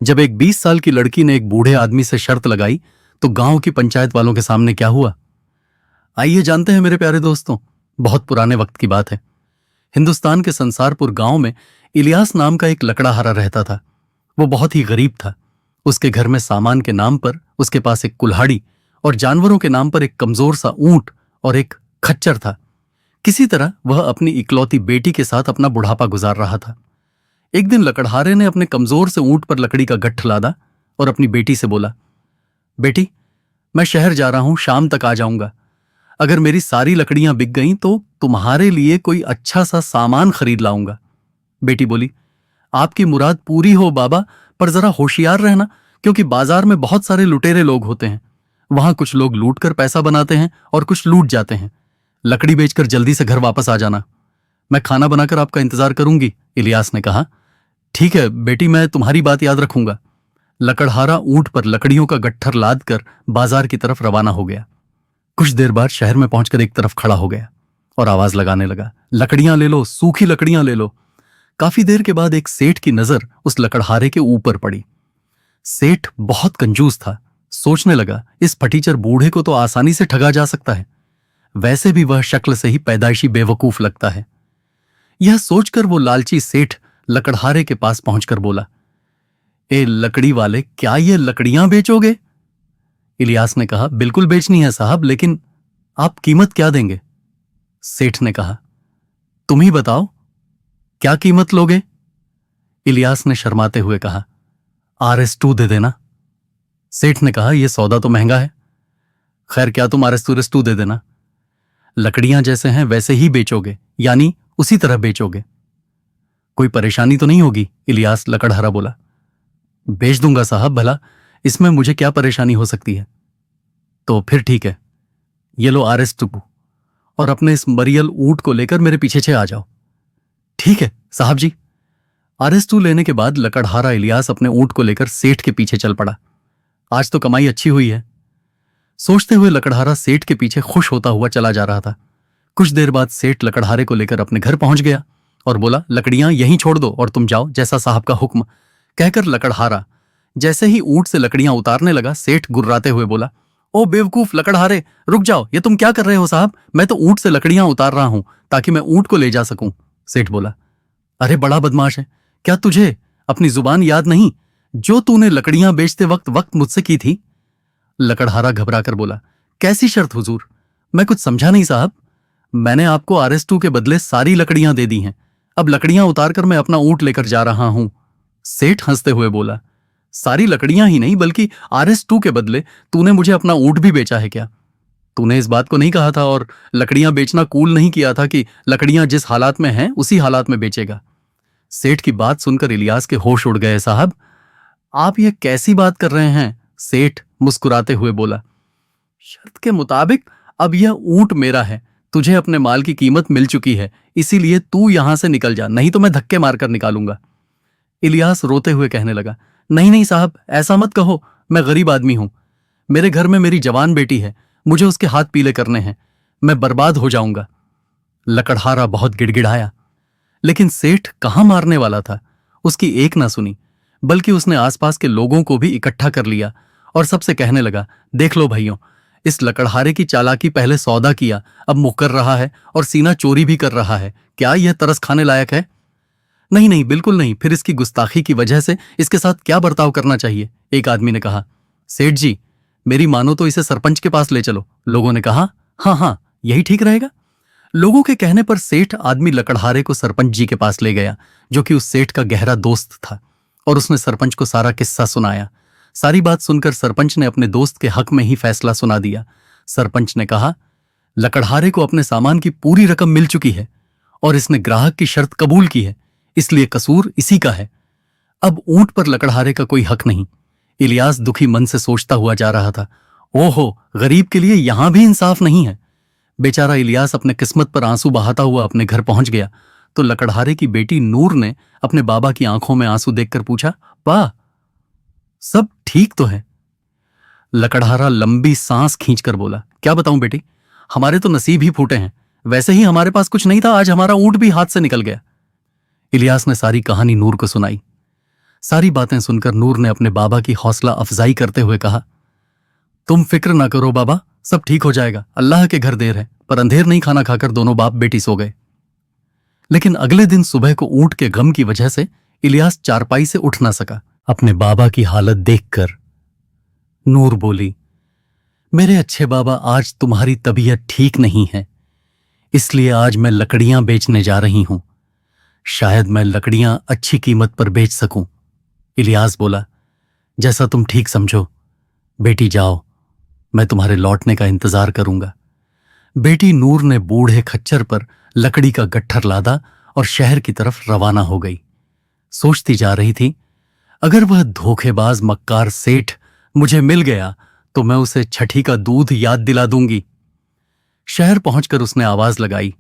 जब एक 20 साल की लड़की ने एक बूढ़े आदमी से शर्त लगाई तो गांव की पंचायत वालों के सामने क्या हुआ, आइए जानते हैं मेरे प्यारे दोस्तों। बहुत पुराने वक्त की बात है। हिंदुस्तान के संसारपुर गांव में इलियास नाम का एक लकड़हारा रहता था। वो बहुत ही गरीब था। उसके घर में सामान के नाम पर उसके पास एक कुल्हाड़ी और जानवरों के नाम पर एक कमजोर सा ऊंट और एक खच्चर था। किसी तरह वह अपनी इकलौती बेटी के साथ अपना बुढ़ापा गुजार रहा था। एक दिन लकड़हारे ने अपने कमजोर से ऊंट पर लकड़ी का गट्ठ लादा और अपनी बेटी से बोला, बेटी, मैं शहर जा रहा हूं, शाम तक आ जाऊंगा। अगर मेरी सारी लकड़ियां बिक गईं तो तुम्हारे लिए कोई अच्छा सा सामान खरीद लाऊंगा। बेटी बोली, आपकी मुराद पूरी हो बाबा, पर जरा होशियार रहना, क्योंकि बाजार में बहुत सारे लुटेरे लोग होते हैं। वहां कुछ लोग लूट कर पैसा बनाते हैं और कुछ लूट जाते हैं। लकड़ी बेचकर जल्दी से घर वापस आ जाना। मैं खाना बनाकर आपका इंतजार करूंगी। इलियास ने कहा, ठीक है बेटी, मैं तुम्हारी बात याद रखूंगा। लकड़हारा ऊंट पर लकड़ियों का गट्ठर लाद कर बाजार की तरफ रवाना हो गया। कुछ देर बाद शहर में पहुंचकर एक तरफ खड़ा हो गया और आवाज लगाने लगा, लकड़ियां ले लो, सूखी लकड़ियां ले लो। काफी देर के बाद एक सेठ की नजर उस लकड़हारे के ऊपर पड़ी। सेठ बहुत कंजूस था। सोचने लगा, इस फटीचर बूढ़े को तो आसानी से ठगा जा सकता है। वैसे भी वह शक्ल से ही पैदाइशी बेवकूफ लगता है। यह सोचकर वो लालची सेठ लकड़हारे के पास पहुंचकर बोला, ए लकड़ी वाले, क्या ये लकड़ियां बेचोगे? इलियास ने कहा, बिल्कुल बेचनी है साहब, लेकिन आप कीमत क्या देंगे? सेठ ने कहा, तुम ही बताओ, क्या कीमत लोगे? इलियास ने शर्माते हुए कहा, RS2 दे देना। सेठ ने कहा, यह सौदा तो महंगा है। खैर, क्या तुम RS2 दे देना। लकड़ियां जैसे हैं वैसे ही बेचोगे, यानी उसी तरह बेचोगे। कोई परेशानी तो नहीं होगी? इलियास लकड़हारा बोला, बेच दूंगा साहब, भला इसमें मुझे क्या परेशानी हो सकती है? तो फिर ठीक है, ये लो RS2 और अपने इस मरियल ऊंट को लेकर मेरे पीछे आ जाओ। ठीक है साहब जी। RS2 लेने के बाद लकड़हारा इलियास अपने ऊंट को लेकर सेठ के पीछे चल पड़ा। आज तो कमाई अच्छी हुई है, सोचते हुए लकड़हारा सेठ के पीछे खुश होता हुआ चला जा रहा था। कुछ देर बाद सेठ लकड़हारे को लेकर अपने घर पहुंच गया और बोला, लकड़ियां यहीं छोड़ दो और तुम जाओ, जैसा साहब का हुक्म। कहकर लकड़हारा जैसे ही ऊंट से लकड़ियां उतारने लगा, सेठ गुर्राते हुए बोला, ओ बेवकूफ लकड़हारे, रुक जाओ, ये तुम क्या कर रहे हो साहब? मैं तो ऊंट से लकड़ियां उतार रहा हूं ताकि मैं ऊंट को ले जा सकूं। सेठ बोला, अरे बड़ा बदमाश है, क्या तुझे अपनी जुबान याद नहीं, जो तूने लकड़ियां बेचते वक्त मुझसे की थी? लकड़हारा घबराकर बोला, कैसी शर्त हुजूर? मैं कुछ समझा नहीं साहब। मैंने आपको RS2 के बदले सारी लकड़ियां दे दी हैं। अब लकड़ियां उतारकर मैं अपना ऊंट लेकर जा रहा हूं। सेठ हंसते हुए बोला, सारी लकड़ियां ही नहीं बल्कि RS2 के बदले तूने मुझे अपना ऊंट भी बेचा है क्या? तूने इस बात को नहीं कहा था और लकड़ियां बेचना कूल नहीं किया था कि लकड़ियां जिस हालात में हैं उसी हालात में बेचेगा। सेठ की बात सुनकर इलियास के होश उड़ गए। साहब, आप ये कैसी बात कर रहे हैं? सेठ मुस्कुराते हुए बोला, शर्त के मुताबिक अब यह ऊंट मेरा है। तुझे अपने माल की कीमत मिल चुकी है, इसीलिए तू यहां से निकल जा, नहीं तो मैं धक्के मारकर निकालूंगा। इलियास रोते हुए कहने लगा, नहीं नहीं साहब, ऐसा मत कहो, मैं गरीब आदमी हूं। मेरे घर में मेरी जवान बेटी है, मुझे उसके हाथ पीले करने हैं, मैं बर्बाद हो जाऊंगा। लकड़हारा बहुत गिड़गिड़ाया, लेकिन सेठ कहां मारने वाला था। उसकी एक ना सुनी, बल्कि उसने आसपास के लोगों को भी इकट्ठा कर लिया और सबसे कहने लगा, देख लो भाइयों, इस लकड़हारे की चालाकी, पहले सौदा किया, अब मुकर रहा है और सीना चोरी भी कर रहा है। क्या यह तरस खाने लायक है? नहीं नहीं, बिल्कुल नहीं। फिर इसकी गुस्ताखी की वजह से इसके साथ क्या बर्ताव करना चाहिए? एक आदमी ने कहा, सेठ जी, मेरी मानो तो इसे सरपंच के पास ले चलो। लोगों ने कहा, हाँ हाँ, यही ठीक रहेगा। लोगों के कहने पर सेठ आदमी लकड़हारे को सरपंच जी के पास ले गया, जो कि उस सेठ का गहरा दोस्त था, और उसने सरपंच को सारा किस्सा सुनाया। सारी बात सुनकर सरपंच ने अपने दोस्त के हक में ही फैसला सुना दिया। सरपंच ने कहा, लकड़हारे को अपने सामान की पूरी रकम मिल चुकी है और इसने ग्राहक की शर्त कबूल की है, इसलिए कसूर इसी का है। अब ऊंट पर लकड़हारे का कोई हक नहीं। इलियास दुखी मन से सोचता हुआ जा रहा था, ओहो, गरीब के लिए यहां भी इंसाफ नहीं है। बेचारा इलियास अपने किस्मत पर आंसू बहाता हुआ अपने घर पहुंच गया तो लकड़हारे की बेटी नूर ने अपने बाबा की आंखों में आंसू देखकर पूछा, बा, सब ठीक तो है? लकड़हारा लंबी सांस खींचकर बोला, क्या बताऊं बेटी, हमारे तो नसीब ही फूटे हैं। वैसे ही हमारे पास कुछ नहीं था, आज हमारा ऊंट भी हाथ से निकल गया। इलियास ने सारी कहानी नूर को सुनाई। सारी बातें सुनकर नूर ने अपने बाबा की हौसला अफजाई करते हुए कहा, तुम फिक्र ना करो बाबा, सब ठीक हो जाएगा। अल्लाह के घर देर है। पर अंधेर नहीं खाना खाकर दोनों बाप बेटी सो गए। लेकिन अगले दिन सुबह को ऊंट के गम की वजह से इलियास चारपाई से उठ ना सका। अपने बाबा की हालत देखकर नूर बोली, मेरे अच्छे बाबा, आज तुम्हारी तबीयत ठीक नहीं है, इसलिए आज मैं लकड़ियां बेचने जा रही हूं। शायद मैं लकड़ियां अच्छी कीमत पर बेच सकूं। इलियास बोला, जैसा तुम ठीक समझो। बेटी जाओ, मैं तुम्हारे लौटने का इंतजार करूंगा। बेटी नूर ने बूढ़े खच्चर पर लकड़ी का गट्ठर लादा और शहर की तरफ रवाना हो गई। सोचती जा रही थी, अगर वह धोखेबाज मक्कार सेठ मुझे मिल गया तो मैं उसे छठी का दूध याद दिला दूंगी। शहर पहुंचकर उसने आवाज लगाई,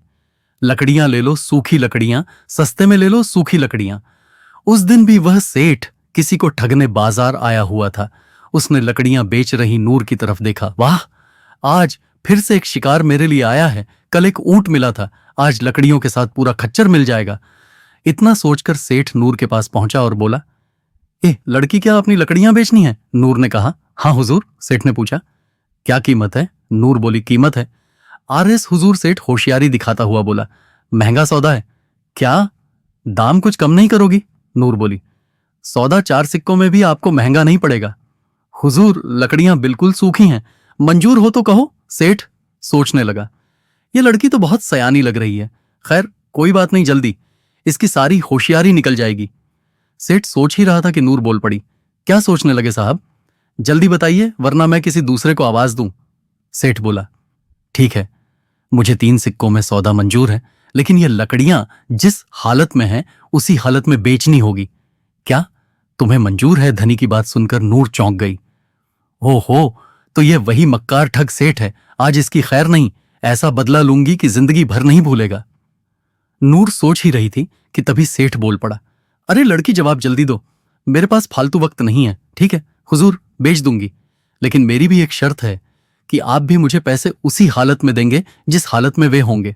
लकड़ियां ले लो, सूखी लकड़ियां, सस्ते में ले लो सूखी लकड़ियां। उस दिन भी वह सेठ किसी को ठगने बाजार आया हुआ था। उसने लकड़ियां बेच रही नूर की तरफ देखा। वाह, आज फिर से एक शिकार मेरे लिए आया है। कल एक ऊंट मिला था, आज लकड़ियों के साथ पूरा खच्चर मिल जाएगा। इतना सोचकर सेठ नूर के पास पहुंचा और बोला, लड़की, क्या अपनी लकड़ियां बेचनी है? नूर ने कहा, हाँ हुजूर। सेठ ने पूछा, क्या कीमत है? नूर बोली, कीमत है RS हुजूर। सेठ होशियारी दिखाता हुआ बोला, महंगा सौदा है। क्या दाम कुछ कम नहीं करोगी? नूर बोली, सौदा 4 सिक्कों में भी आपको महंगा नहीं पड़ेगा। हुजूर, लकड़ियां बिल्कुल सूखी हैं, मंजूर हो तो कहो। सेठ सोचने लगा, ये लड़की तो बहुत सयानी लग रही है। खैर कोई बात नहीं, जल्दी इसकी सारी होशियारी निकल जाएगी। सेठ सोच ही रहा था कि नूर बोल पड़ी, क्या सोचने लगे साहब? जल्दी बताइए वरना मैं किसी दूसरे को आवाज दूं। सेठ बोला, ठीक है, मुझे 3 सिक्कों में सौदा मंजूर है, लेकिन ये लकड़ियां जिस हालत में हैं उसी हालत में बेचनी होगी। क्या तुम्हें मंजूर है? धनी की बात सुनकर नूर चौंक गई। हो, तो ये वही मक्कार ठग सेठ है। आज इसकी खैर नहीं, ऐसा बदला लूंगी कि जिंदगी भर नहीं भूलेगा। नूर सोच ही रही थी कि तभी सेठ बोल पड़ा, अरे लड़की, जवाब जल्दी दो, मेरे पास फालतू वक्त नहीं है। ठीक है हुजूर, बेच दूंगी, लेकिन मेरी भी एक शर्त है कि आप भी मुझे पैसे उसी हालत में देंगे जिस हालत में वे होंगे।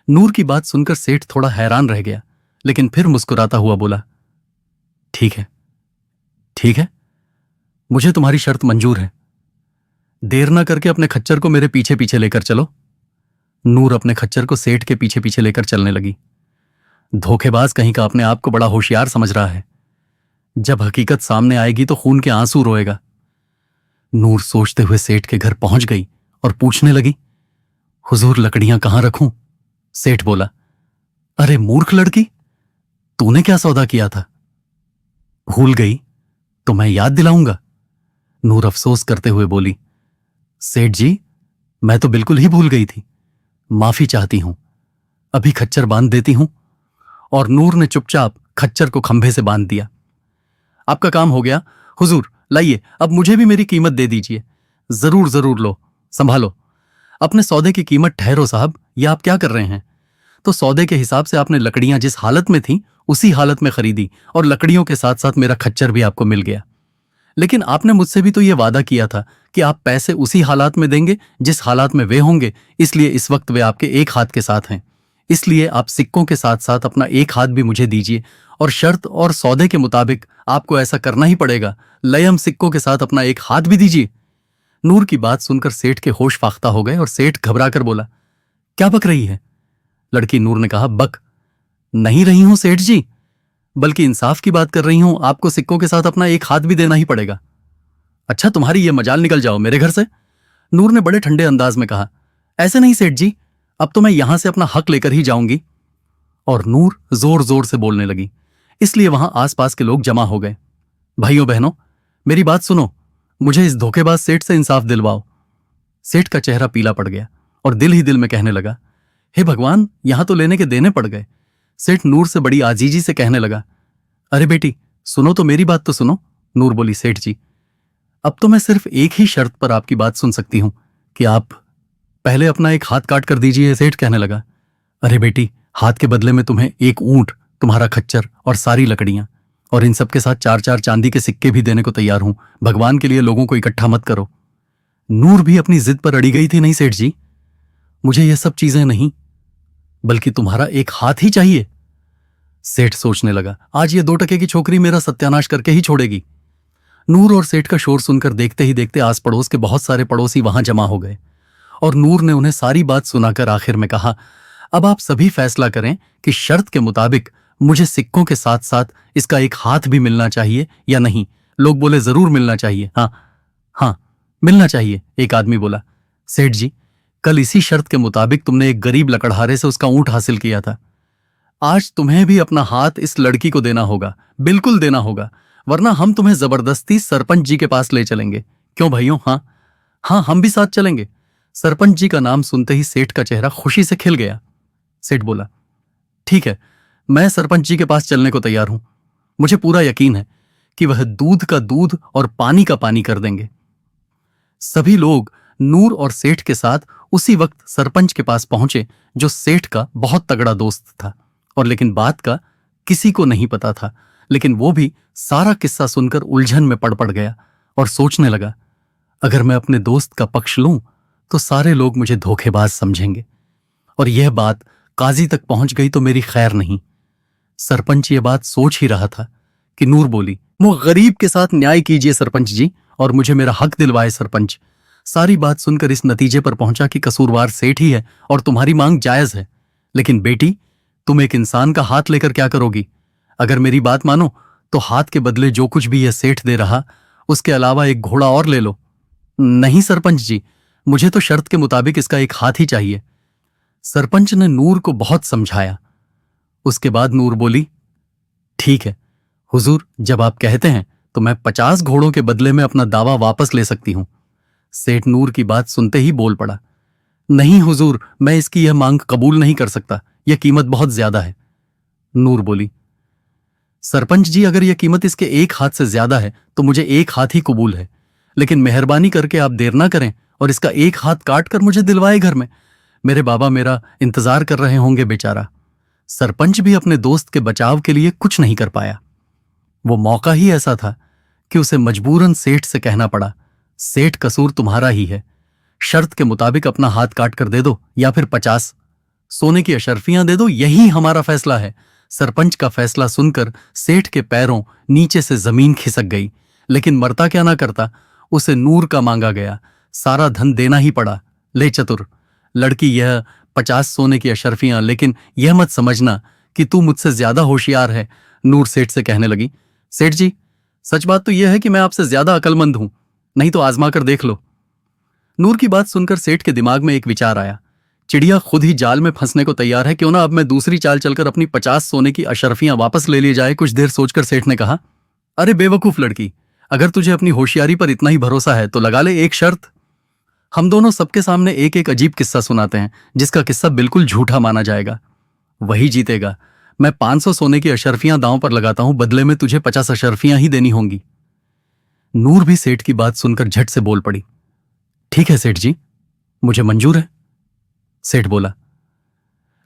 नूर की बात सुनकर सेठ थोड़ा हैरान रह गया, लेकिन फिर मुस्कुराता हुआ बोला, ठीक है, मुझे तुम्हारी शर्त मंजूर है। देर ना करके अपने खच्चर को मेरे पीछे पीछे लेकर चलो। नूर अपने खच्चर को सेठ के पीछे पीछे लेकर चलने लगी। धोखेबाज कहीं का अपने आप को बड़ा होशियार समझ रहा है, जब हकीकत सामने आएगी तो खून के आंसू रोएगा। नूर सोचते हुए सेठ के घर पहुंच गई और पूछने लगी, हुजूर, लकड़ियां कहां रखूं? सेठ बोला, अरे मूर्ख लड़की, तूने क्या सौदा किया था? भूल गई तो मैं याद दिलाऊंगा। नूर अफसोस करते हुए बोली, सेठ जी, मैं तो बिल्कुल ही भूल गई थी, माफी चाहती हूं, अभी खच्चर बांध देती हूं। और नूर ने चुपचाप खच्चर को खंभे से बांध दिया। आपका काम हो गया हुजूर, लाइए अब मुझे भी मेरी कीमत दे दीजिए। जरूर लो, संभालो अपने सौदे की कीमत। ठहरो साहब, ये आप क्या कर रहे हैं? तो सौदे के हिसाब से आपने लकड़ियां जिस हालत में थीं उसी हालत में खरीदी, और लकड़ियों के साथ साथ मेरा खच्चर भी आपको मिल गया। लेकिन आपने मुझसे भी तो ये वादा किया था कि आप पैसे उसी हालात में देंगे जिस हालात में वे होंगे, इसलिए इस वक्त वे आपके एक हाथ के साथ हैं। इसलिए आप सिक्कों के साथ साथ अपना एक हाथ भी मुझे दीजिए, और शर्त और सौदे के मुताबिक आपको ऐसा करना ही पड़ेगा। लयम सिक्कों के साथ अपना एक हाथ भी दीजिए। नूर की बात सुनकर सेठ के होश फाख्ता हो गए और सेठ घबराकर बोला, क्या बक रही है? लड़की नूर ने कहा, बक नहीं रही हूं सेठ जी, बल्कि इंसाफ की बात कर रही हूं। आपको सिक्कों के साथ अपना एक हाथ भी देना ही पड़ेगा। अच्छा, तुम्हारी ये मजाल, निकल जाओ मेरे घर से। नूर ने बड़े ठंडे अंदाज में कहा, ऐसे नहीं सेठ जी, अब तो मैं यहां से अपना हक लेकर ही जाऊंगी। और नूर जोर जोर से बोलने लगी, इसलिए वहां आसपास के लोग जमा हो गए। भाइयों बहनों, मेरी बात सुनो, मुझे इस धोखेबाज सेठ से इंसाफ दिलवाओ। सेठ का चेहरा पीला पड़ गया और दिल ही दिल में कहने लगा, हे भगवान, यहां तो लेने के देने पड़ गए। सेठ नूर से बड़ी आजीजी से कहने लगा, अरे बेटी सुनो तो, मेरी बात तो सुनो। नूर बोली, सेठ जी, अब तो मैं सिर्फ एक ही शर्त पर आपकी बात सुन सकती हूं कि आप पहले अपना एक हाथ काट कर दीजिए। सेठ कहने लगा, अरे बेटी, हाथ के बदले में तुम्हें एक ऊंट, तुम्हारा खच्चर और सारी लकड़ियां, और इन सब के साथ 4-4 चांदी के सिक्के भी देने को तैयार हूं। भगवान के लिए लोगों को इकट्ठा मत करो। नूर भी अपनी जिद पर अड़ी गई थी, नहीं सेठ जी, मुझे ये सब चीजें नहीं, बल्कि तुम्हारा एक हाथ ही चाहिए। सेठ सोचने लगा, आज ये 2 टके की छोकरी मेरा सत्यानाश करके ही छोड़ेगी। नूर और सेठ का शोर सुनकर देखते ही देखते आस पड़ोस के बहुत सारे पड़ोसी वहां जमा हो गए और नूर ने उन्हें सारी बात सुनाकर आखिर में कहा, अब आप सभी फैसला करें कि शर्त के मुताबिक मुझे सिक्कों के साथ साथ इसका एक हाथ भी मिलना चाहिए या नहीं। लोग बोले, जरूर मिलना चाहिए। हाँ हाँ, मिलना चाहिए, एक आदमी बोला। सेठ जी, कल इसी शर्त के मुताबिक तुमने एक गरीब लकड़हारे से उसका ऊंट हासिल किया था। आज तुम्हें भी अपना हाथ इस लड़की को देना होगा, बिल्कुल देना होगा, वरना हम तुम्हें जबरदस्ती सरपंच जी के पास ले चलेंगे। क्यों भाइयों? हाँ हाँ, हम भी साथ चलेंगे। सरपंच जी का नाम सुनते ही सेठ का चेहरा खुशी से खिल गया। सेठ बोला, ठीक है, मैं सरपंच जी के पास चलने को तैयार हूं। मुझे पूरा यकीन है कि वह दूध का दूध और पानी का पानी कर देंगे। सभी लोग नूर और सेठ के साथ उसी वक्त सरपंच के पास पहुंचे, जो सेठ का बहुत तगड़ा दोस्त था। और लेकिन बात का किसी को नहीं पता था, लेकिन वो भी सारा किस्सा सुनकर उलझन में पड़ गया और सोचने लगा, अगर मैं अपने दोस्त का पक्ष लूं तो सारे लोग मुझे धोखेबाज समझेंगे, और यह बात काजी तक पहुंच गई तो मेरी खैर नहीं। सरपंच ये बात सोच ही रहा था कि नूर बोली, वो गरीब के साथ न्याय कीजिए सरपंच जी, और मुझे मेरा हक दिलवाए सरपंच। सारी बात सुनकर इस नतीजे पर पहुंचा कि कसूरवार सेठ ही है और तुम्हारी मांग जायज है। लेकिन बेटी, तुम एक इंसान का हाथ लेकर क्या करोगी? अगर मेरी बात मानो तो हाथ के बदले जो कुछ भी यह सेठ दे रहा, उसके अलावा एक घोड़ा और ले लो। नहीं सरपंच जी, मुझे तो शर्त के मुताबिक इसका एक हाथ ही चाहिए। सरपंच ने नूर को बहुत समझाया। उसके बाद नूर बोली, ठीक है हुजूर, जब आप कहते हैं तो मैं 50 घोड़ों के बदले में अपना दावा वापस ले सकती हूं। सेठ नूर की बात सुनते ही बोल पड़ा, नहीं हुजूर, मैं इसकी यह मांग कबूल नहीं कर सकता, यह कीमत बहुत ज्यादा है। नूर बोली, सरपंच जी, अगर यह कीमत इसके एक हाथ से ज्यादा है तो मुझे एक हाथ ही कबूल है, लेकिन मेहरबानी करके आप देर ना करें और इसका एक हाथ काट कर मुझे दिलवाए घर में। मेरे बाबा मेरा इंतजार कर रहे होंगे बेचारा। सरपंच भी अपने दोस्त के बचाव के लिए कुछ नहीं कर पाया। वो मौका ही ऐसा था कि उसे मजबूरन सेठ से कहना पड़ा, सेठ, कसूर तुम्हारा ही है। शर्त के मुताबिक अपना हाथ काट कर दे दो या फिर 50 सोने की अशर्फियां दे दो, यही हमारा फैसला है। सरपंच का फैसला सुनकर सेठ के पैरों नीचे से जमीन खिसक गई, लेकिन मरता क्या ना करता, उसे नूर का मांगा गया सारा धन देना ही पड़ा। ले चतुर लड़की, यह 50 सोने की अशर्फियां, लेकिन यह मत समझना कि तू मुझसे ज्यादा होशियार है। नूर सेठ से कहने लगी, सेठ जी, सच बात तो यह है कि मैं आपसे ज्यादा अकलमंद हूं, नहीं तो आजमा कर देख लो। नूर की बात सुनकर सेठ के दिमाग में एक विचार आया, चिड़िया खुद ही जाल में फंसने को तैयार है, क्यों ना अब मैं दूसरी चाल चलकर अपनी 50 सोने की अशर्फियां वापस ले ली जाए। कुछ देर सोचकर सेठ ने कहा, अरे बेवकूफ लड़की, अगर तुझे अपनी होशियारी पर इतना ही भरोसा है तो लगा ले एक शर्त। हम दोनों सबके सामने एक एक अजीब किस्सा सुनाते हैं, जिसका किस्सा बिल्कुल झूठा माना जाएगा, वही जीतेगा। मैं 500 सोने की अशर्फियां दांव पर लगाता हूं, बदले में तुझे 50 अशर्फियां ही देनी होंगी। नूर भी सेठ की बात सुनकर झट से बोल पड़ी, ठीक है सेठ जी, मुझे मंजूर है। सेठ बोला,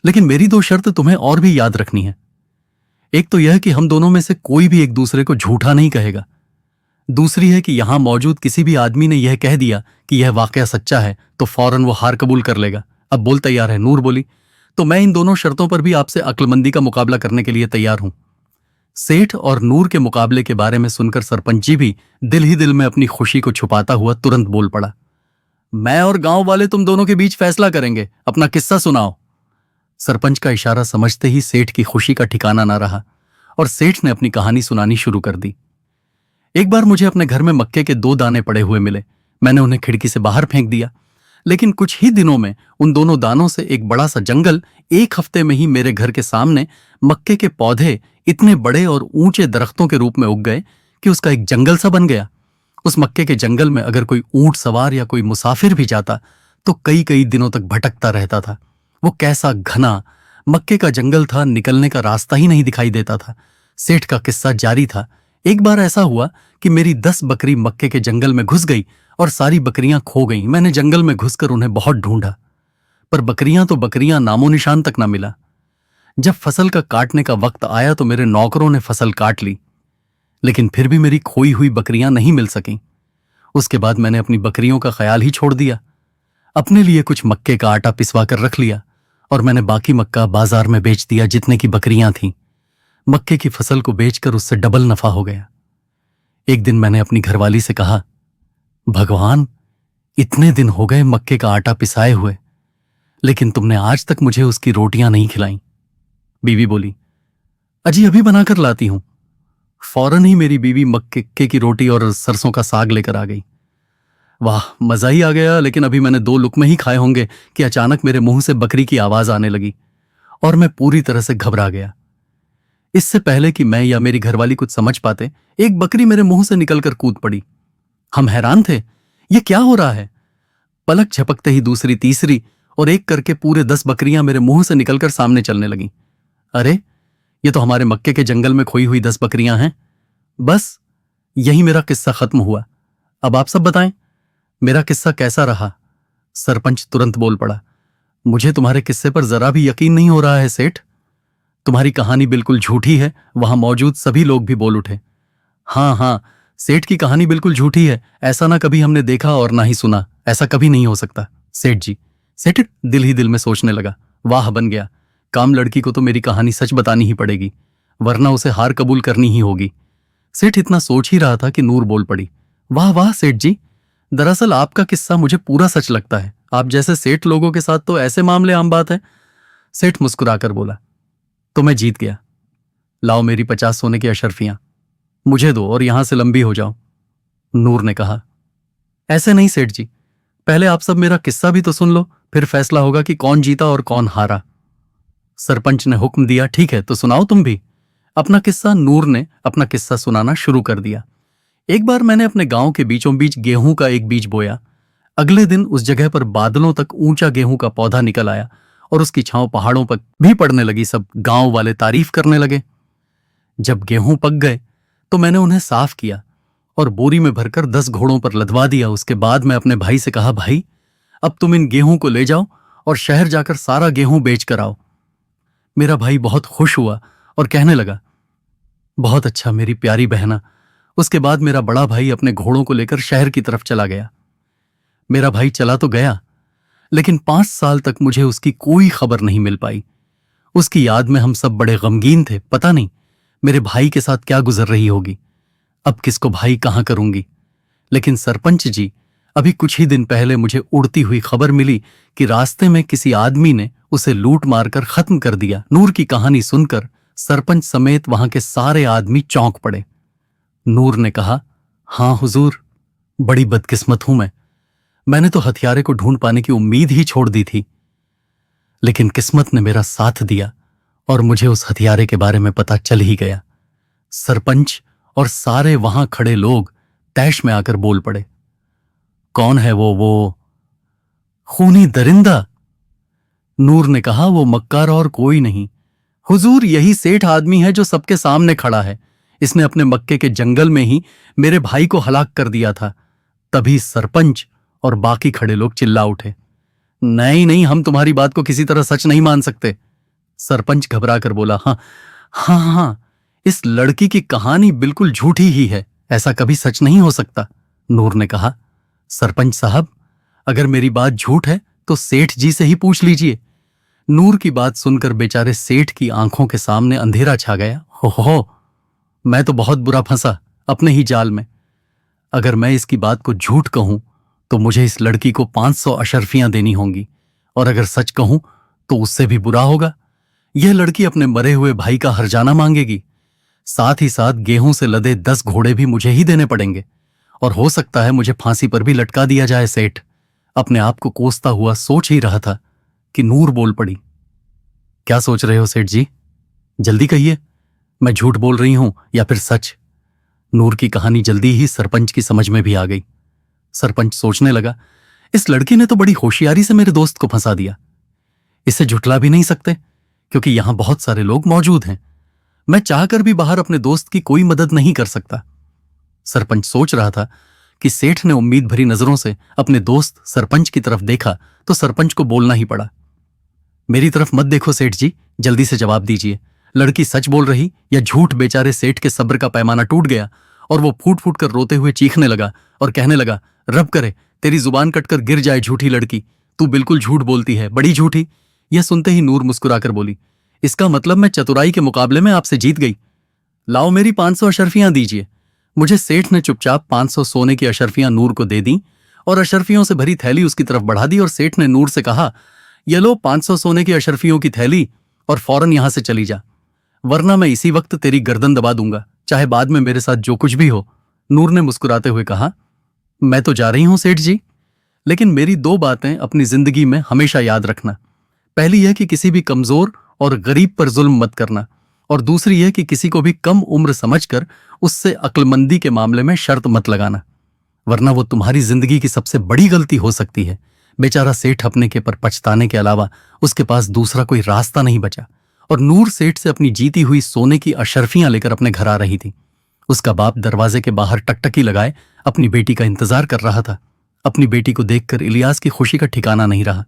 लेकिन मेरी 2 शर्त तुम्हें और भी याद रखनी है। एक तो यह कि हम दोनों में से कोई भी एक दूसरे को झूठा नहीं कहेगा। दूसरी है कि यहां मौजूद किसी भी आदमी ने यह कह दिया कि यह वाकया सच्चा है तो फौरन वो हार कबूल कर लेगा। अब बोल तैयार है? नूर बोली, तो मैं इन दोनों शर्तों पर भी आपसे अक्लमंदी का मुकाबला करने के लिए तैयार हूं। सेठ और नूर के मुकाबले के बारे में सुनकर सरपंच जी भी दिल ही दिल में अपनी खुशी को छुपाता हुआ तुरंत बोल पड़ा, मैं और गांव वाले तुम दोनों के बीच फैसला करेंगे, अपना किस्सा सुनाओ। सरपंच का इशारा समझते ही सेठ की खुशी का ठिकाना ना रहा और सेठ ने अपनी कहानी सुनानी शुरू कर दी। एक बार मुझे अपने घर में मक्के के 2 दाने पड़े हुए मिले। मैंने उन्हें खिड़की से बाहर फेंक दिया, लेकिन कुछ ही दिनों में उन दोनों दानों से एक बड़ा सा जंगल, 1 हफ्ते में ही मेरे घर के सामने मक्के के पौधे इतने बड़े और ऊंचे दरख्तों के रूप में उग गए कि उसका एक जंगल सा बन गया। उस मक्के के जंगल में अगर कोई ऊंट सवार या कोई मुसाफिर भी जाता तो कई कई दिनों तक भटकता रहता था। वो कैसा घना मक्के का जंगल था, निकलने का रास्ता ही नहीं दिखाई देता था। सेठ का किस्सा जारी था। एक बार ऐसा हुआ कि मेरी 10 बकरी मक्के के जंगल में घुस गई और सारी बकरियां खो गईं। मैंने जंगल में घुसकर उन्हें बहुत ढूंढा, पर बकरियां तो बकरियां, नामो निशान तक ना मिला। जब फसल का काटने का वक्त आया तो मेरे नौकरों ने फसल काट ली, लेकिन फिर भी मेरी खोई हुई बकरियां नहीं मिल सकीं। उसके बाद मैंने अपनी बकरियों का ख्याल ही छोड़ दिया। अपने लिए कुछ मक्के का आटा पिसवा कर रख लिया और मैंने बाकी मक्का बाजार में बेच दिया जितने की बकरियां थीं। मक्के की फसल को बेचकर उससे डबल नफा हो गया। एक दिन मैंने अपनी घरवाली से कहा, भगवान, इतने दिन हो गए मक्के का आटा पिसाए हुए, लेकिन तुमने आज तक मुझे उसकी रोटियां नहीं खिलाई। बीवी बोली, अजी अभी बनाकर लाती हूं। फौरन ही मेरी बीवी मक्के की रोटी और सरसों का साग लेकर आ गई। वाह, मजा ही आ गया। लेकिन अभी मैंने 2 लुकमे ही खाए होंगे कि अचानक मेरे मुंह से बकरी की आवाज आने लगी और मैं पूरी तरह से घबरा गया। इससे पहले कि मैं या मेरी घरवाली कुछ समझ पाते, एक बकरी मेरे मुंह से निकलकर कूद पड़ी। हम हैरान थे, ये क्या हो रहा है। पलक झपकते ही दूसरी, तीसरी और एक करके पूरे 10 बकरियां मेरे मुंह से निकलकर सामने चलने लगीं। अरे, ये तो हमारे मक्के के जंगल में खोई हुई 10 बकरियां हैं। बस यही मेरा किस्सा खत्म हुआ। अब आप सब बताएं, मेरा किस्सा कैसा रहा। सरपंच तुरंत बोल पड़ा, मुझे तुम्हारे किस्से पर जरा भी यकीन नहीं हो रहा है सेठ। तुम्हारी कहानी बिल्कुल झूठी है। वहां मौजूद सभी लोग भी बोल उठे, हाँ, सेठ की कहानी बिल्कुल झूठी है। ऐसा ना कभी हमने देखा और ना ही सुना। ऐसा कभी नहीं हो सकता सेठ जी। सेठ दिल ही दिल में सोचने लगा, वाह बन गया। काम लड़की को तो मेरी कहानी सच बतानी ही पड़ेगी, वरना उसे हार कबूल करनी ही होगी। सेठ इतना सोच ही रहा था कि नूर बोल पड़ी, वाह वाह सेठ जी, दरअसल आपका किस्सा मुझे पूरा सच लगता है। आप जैसे सेठ लोगों के साथ तो ऐसे मामले आम बात है। सेठ मुस्कुराकर बोला, तो मैं जीत गया। लाओ मेरी 50 सोने की अशर्फियां, मुझे दो और यहां से लंबी हो जाओ। नूर ने कहा, ऐसे नहीं सेठ जी, पहले आप सब मेरा किस्सा भी तो सुन लो, फिर फैसला होगा कि कौन जीता और कौन हारा। सरपंच ने हुक्म दिया, ठीक है तो सुनाओ तुम भी अपना किस्सा। नूर ने अपना किस्सा सुनाना शुरू कर दिया। एक बार मैंने अपने गांव के बीचों बीच गेहूं का एक बीज बोया। अगले दिन उस जगह पर बादलों तक ऊंचा गेहूं का पौधा निकल आया और उसकी छांव पहाड़ों पर भी पड़ने लगी। सब गांव वाले तारीफ करने लगे। जब गेहूं पक गए तो मैंने उन्हें साफ किया और बोरी में भरकर 10 घोड़ों पर लदवा दिया। उसके बाद मैं अपने भाई से कहा, भाई अब तुम इन गेहूं को ले जाओ और शहर जाकर सारा गेहूं बेच कर आओ। मेरा भाई बहुत खुश हुआ और कहने लगा, बहुत अच्छा मेरी प्यारी बहना। उसके बाद मेरा बड़ा भाई अपने घोड़ों को लेकर शहर की तरफ चला गया। मेरा भाई चला तो गया, लेकिन 5 साल तक मुझे उसकी कोई खबर नहीं मिल पाई। उसकी याद में हम सब बड़े गमगीन थे। पता नहीं मेरे भाई के साथ क्या गुजर रही होगी। अब किसको भाई कहां करूंगी। लेकिन सरपंच जी, अभी कुछ ही दिन पहले मुझे उड़ती हुई खबर मिली कि रास्ते में किसी आदमी ने उसे लूट मारकर खत्म कर दिया। नूर की कहानी सुनकर सरपंच समेत वहां के सारे आदमी चौंक पड़े। नूर ने कहा, हां हुजूर, बड़ी बदकिस्मत हूं मैं। मैंने तो हथियारे को ढूंढ पाने की उम्मीद ही छोड़ दी थी, लेकिन किस्मत ने मेरा साथ दिया और मुझे उस हथियारे के बारे में पता चल ही गया। सरपंच और सारे वहां खड़े लोग तैश में आकर बोल पड़े, कौन है वो खूनी दरिंदा। नूर ने कहा, वो मक्कार और कोई नहीं हुजूर, यही सेठ आदमी है जो सबके सामने खड़ा है। इसने अपने मक्के के जंगल में ही मेरे भाई को हलाक कर दिया था। तभी सरपंच और बाकी खड़े लोग चिल्ला उठे, नहीं नहीं, हम तुम्हारी बात को किसी तरह सच नहीं मान सकते। सरपंच घबरा कर बोला, हाँ, इस लड़की की कहानी बिल्कुल झूठी ही है, ऐसा कभी सच नहीं हो सकता। नूर ने कहा, सरपंच साहब, अगर मेरी बात झूठ है तो सेठ जी से ही पूछ लीजिए। नूर की बात सुनकर बेचारे सेठ की आंखों के सामने अंधेरा छा गया। हो, मैं तो बहुत बुरा फंसा अपने ही जाल में। अगर मैं इसकी बात को झूठ कहूं तो मुझे इस लड़की को 500 अशर्फियां देनी होंगी, और अगर सच कहूं तो उससे भी बुरा होगा। यह लड़की अपने मरे हुए भाई का हर्जाना मांगेगी, साथ ही साथ गेहूं से लदे 10 घोड़े भी मुझे ही देने पड़ेंगे, और हो सकता है मुझे फांसी पर भी लटका दिया जाए। सेठ अपने आप को कोसता हुआ सोच ही रहा था कि नूर बोल पड़ी, क्या सोच रहे हो सेठ जी, जल्दी कहिए, मैं झूठ बोल रही हूं या फिर सच। नूर की कहानी जल्दी ही सरपंच की समझ में भी आ गई। सरपंच सोचने लगा, इस लड़की ने तो बड़ी होशियारी से मेरे दोस्त को फंसा दिया। इसे झुठला भी नहीं सकते क्योंकि यहां बहुत सारे लोग मौजूद हैं। मैं चाहकर भी बाहर अपने दोस्त की कोई मदद नहीं कर सकता। सरपंच सोच रहा था कि सेठ ने उम्मीद भरी नजरों से अपने दोस्त सरपंच की तरफ देखा तो सरपंच को बोलना ही पड़ा, मेरी तरफ मत देखो सेठ जी, जल्दी से जवाब दीजिए, लड़की सच बोल रही या झूठ। बेचारे सेठ के सब्र का पैमाना टूट गया और वो फूट फूट कर रोते हुए चीखने लगा और कहने लगा, रब करे तेरी जुबान कटकर गिर जाए झूठी लड़की, तू बिल्कुल झूठ बोलती है, बड़ी झूठी। यह सुनते ही नूर मुस्कुराकर बोली, इसका मतलब मैं चतुराई के मुकाबले में आपसे जीत गई। लाओ मेरी 500 अशर्फियां दीजिए। मुझे सेठ ने चुपचाप 500 सोने की अशर्फियां नूर को दे दी और अशर्फियों से भरी थैली उसकी तरफ बढ़ा दी और सेठ ने नूर से कहा, ये लो 500 सोने की अशर्फियों की थैली और फौरन यहां से चली जा, वरना मैं इसी वक्त तेरी गर्दन दबा दूंगा, चाहे बाद में मेरे साथ जो कुछ भी हो। नूर ने मुस्कुराते हुए कहा, मैं तो जा रही हूं सेठ जी, लेकिन मेरी 2 बातें अपनी जिंदगी में हमेशा याद रखना। पहली यह कि किसी भी कमजोर और गरीब पर जुल्म मत करना, और दूसरी यह कि किसी को भी कम उम्र समझकर उससे अक्लमंदी के मामले में शर्त मत लगाना, वरना वो तुम्हारी जिंदगी की सबसे बड़ी गलती हो सकती है। बेचारा सेठ अपने के पर पछताने के अलावा उसके पास दूसरा कोई रास्ता नहीं बचा, और नूर सेठ से अपनी जीती हुई सोने की अशर्फियां लेकर अपने घर आ रही थी। उसका बाप दरवाजे के बाहर टकटकी लगाए अपनी बेटी का इंतजार कर रहा था। अपनी बेटी को देखकर इलियास की खुशी का ठिकाना नहीं रहा,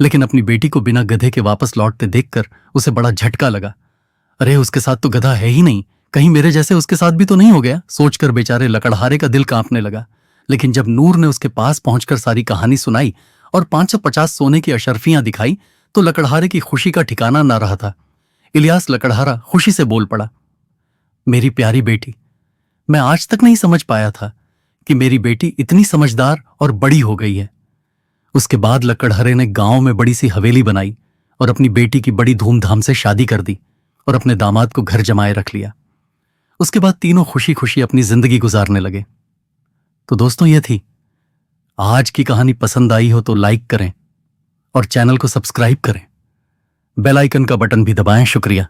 लेकिन अपनी बेटी को बिना गधे के वापस लौटते देखकर उसे बड़ा झटका लगा। अरे उसके साथ तो गधा है ही नहीं, कहीं मेरे जैसे उसके साथ भी तो नहीं हो गया, सोचकर बेचारे लकड़हारे का दिल कांपने लगा। लेकिन जब नूर ने उसके पास पहुंचकर सारी कहानी सुनाई और 550 सोने की अशर्फियां दिखाई तो लकड़हारे की खुशी का ठिकाना ना रहा था। इलियास लकड़हारा खुशी से बोल पड़ा, मेरी प्यारी बेटी, मैं आज तक नहीं समझ पाया था कि मेरी बेटी इतनी समझदार और बड़ी हो गई है। उसके बाद लकड़हारे ने गांव में बड़ी सी हवेली बनाई और अपनी बेटी की बड़ी धूमधाम से शादी कर दी और अपने दामाद को घर जमाए रख लिया। उसके बाद तीनों खुशी खुशी अपनी जिंदगी गुजारने लगे। तो दोस्तों, ये थी आज की कहानी। पसंद आई हो तो लाइक करें और चैनल को सब्सक्राइब करें, बेल आइकन का बटन भी दबाएं। शुक्रिया।